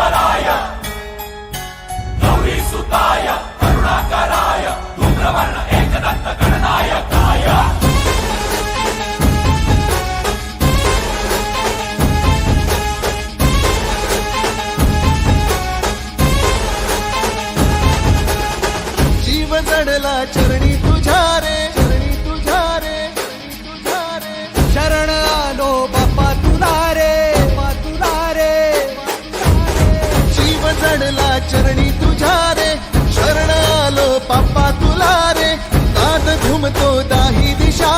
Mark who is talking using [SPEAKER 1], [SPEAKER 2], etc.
[SPEAKER 1] दिगंबराय गौरी सुताय करुणाकराय धूम्रवर्ण एकदंत गणनायकाय
[SPEAKER 2] जीव जडला चरणी तुझ्या रे शरण आलो बाप्पा तुला रे जीव जडला चरणी तुझ्या रे शरण आलो बाप्पा तुला रे नाद घुमतो दाही दिशा